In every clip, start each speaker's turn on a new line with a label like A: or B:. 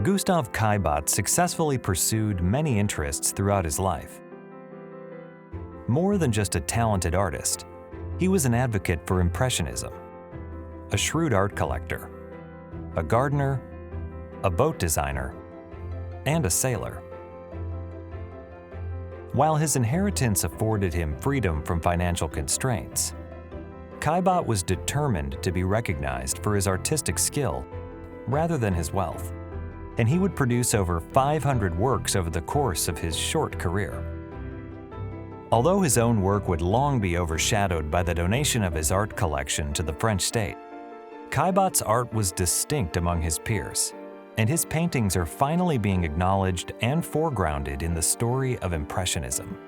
A: Gustave Caillebotte successfully pursued many interests throughout his life. More than just a talented artist, he was an advocate for Impressionism, a shrewd art collector, a gardener, a boat designer, and a sailor. While his inheritance afforded him freedom from financial constraints, Caillebotte was determined to be recognized for his artistic skill rather than his wealth, and he would produce over 500 works over the course of his short career. Although his own work would long be overshadowed by the donation of his art collection to the French state, Caillebotte's art was distinct among his peers, and his paintings are finally being acknowledged and foregrounded in the story of Impressionism.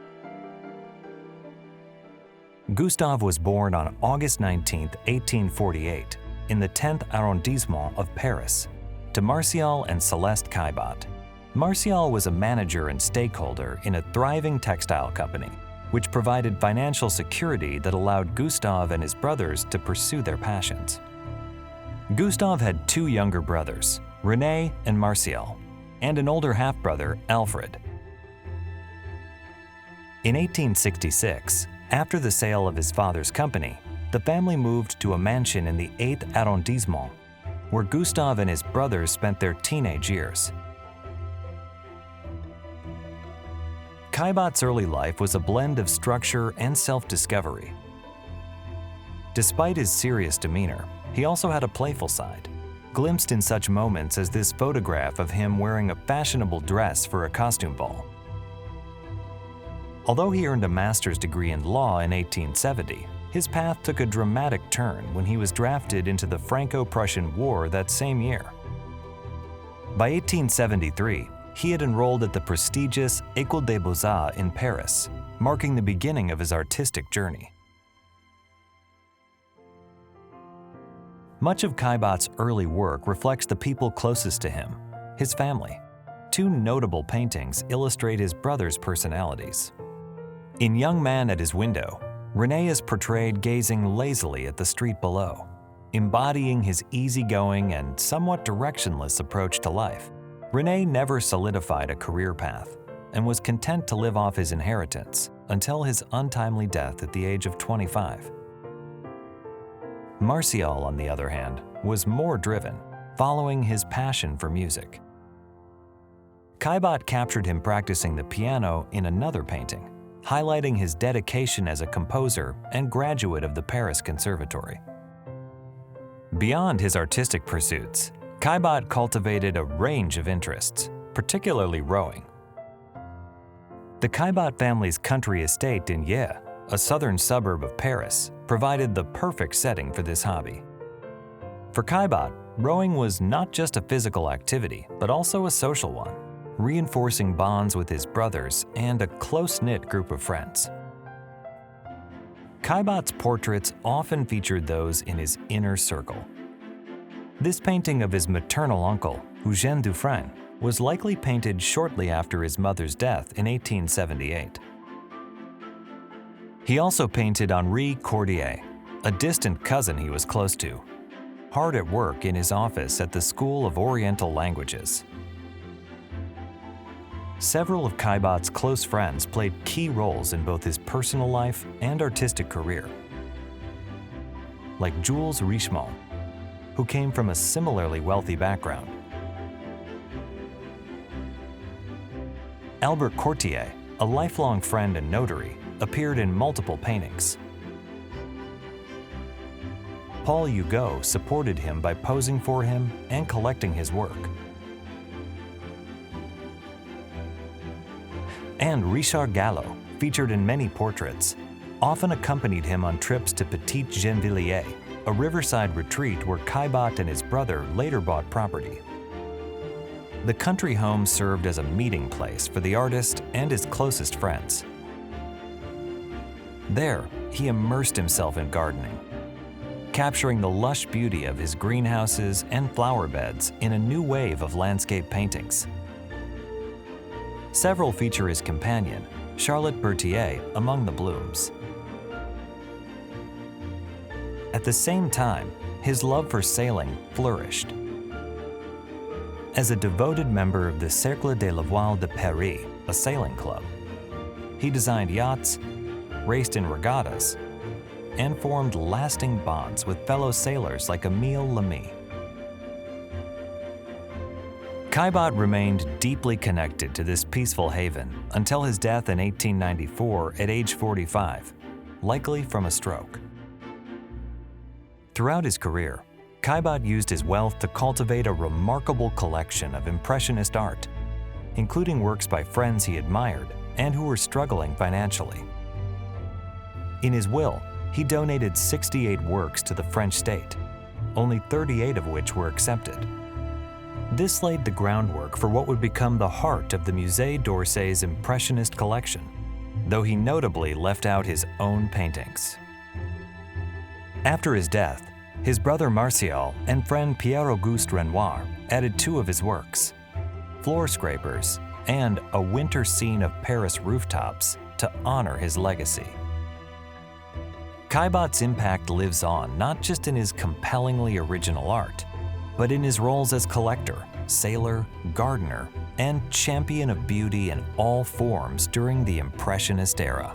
A: Gustave was born on August 19, 1848, in the 10th arrondissement of Paris, to Martial and Céleste Caillebotte. Martial was a manager and stakeholder in a thriving textile company, which provided financial security that allowed Gustave and his brothers to pursue their passions. Gustave had two younger brothers, René and Martial, and an older half-brother, Alfred. In 1866, after the sale of his father's company, the family moved to a mansion in the 8th arrondissement, where Gustave and his brothers spent their teenage years. Caillebotte's early life was a blend of structure and self-discovery. Despite his serious demeanor, he also had a playful side, glimpsed in such moments as this photograph of him wearing a fashionable dress for a costume ball. Although he earned a master's degree in law in 1870, his path took a dramatic turn when he was drafted into the Franco-Prussian War that same year. By 1873, he had enrolled at the prestigious École des Beaux-Arts in Paris, marking the beginning of his artistic journey. Much of Caillebotte's early work reflects the people closest to him, his family. Two notable paintings illustrate his brothers' personalities. In Young Man at His Window, René is portrayed gazing lazily at the street below, embodying his easygoing and somewhat directionless approach to life. René never solidified a career path and was content to live off his inheritance until his untimely death at the age of 25. Martial, on the other hand, was more driven, following his passion for music. Caillebotte captured him practicing the piano in another painting, highlighting his dedication as a composer and graduate of the Paris Conservatory. Beyond his artistic pursuits, Caillebotte cultivated a range of interests, particularly rowing. The Caillebotte family's country estate in Yea, a southern suburb of Paris, provided the perfect setting for this hobby. For Caillebotte, rowing was not just a physical activity, but also a social one, reinforcing bonds with his brothers and a close-knit group of friends. Caillebotte's portraits often featured those in his inner circle. This painting of his maternal uncle, Eugène Dufresne, was likely painted shortly after his mother's death in 1878. He also painted Henri Cordier, a distant cousin he was close to, hard at work in his office at the School of Oriental Languages. Several of Caillebotte's close friends played key roles in both his personal life and artistic career, like Jules Richemont, who came from a similarly wealthy background. Albert Cortier, a lifelong friend and notary, appeared in multiple paintings. Paul Hugo supported him by posing for him and collecting his work. And Richard Gallo, featured in many portraits, often accompanied him on trips to Petit Gennevilliers, a riverside retreat where Caillebotte and his brother later bought property. The country home served as a meeting place for the artist and his closest friends. There, he immersed himself in gardening, capturing the lush beauty of his greenhouses and flower beds in a new wave of landscape paintings. Several feature his companion, Charlotte Berthier, among the blooms. At the same time, his love for sailing flourished. as a devoted member of the Cercle de la Voile de Paris, a sailing club. He designed yachts, raced in regattas, and formed lasting bonds with fellow sailors like Émile Lamy. Caillebotte remained deeply connected to this peaceful haven until his death in 1894 at age 45, likely from a stroke. Throughout his career, Caillebotte used his wealth to cultivate a remarkable collection of Impressionist art, including works by friends he admired and who were struggling financially. In his will, he donated 68 works to the French state, only 38 of which were accepted. This laid the groundwork for what would become the heart of the Musée d'Orsay's Impressionist collection, though he notably left out his own paintings. After his death, his brother Martial and friend Pierre-Auguste Renoir added 2 of his works, Floor Scrapers and A Winter Scene of Paris Rooftops, to honor his legacy. Caillebotte's impact lives on not just in his compellingly original art, but in his roles as collector, sailor, gardener, and champion of beauty in all forms during the Impressionist era.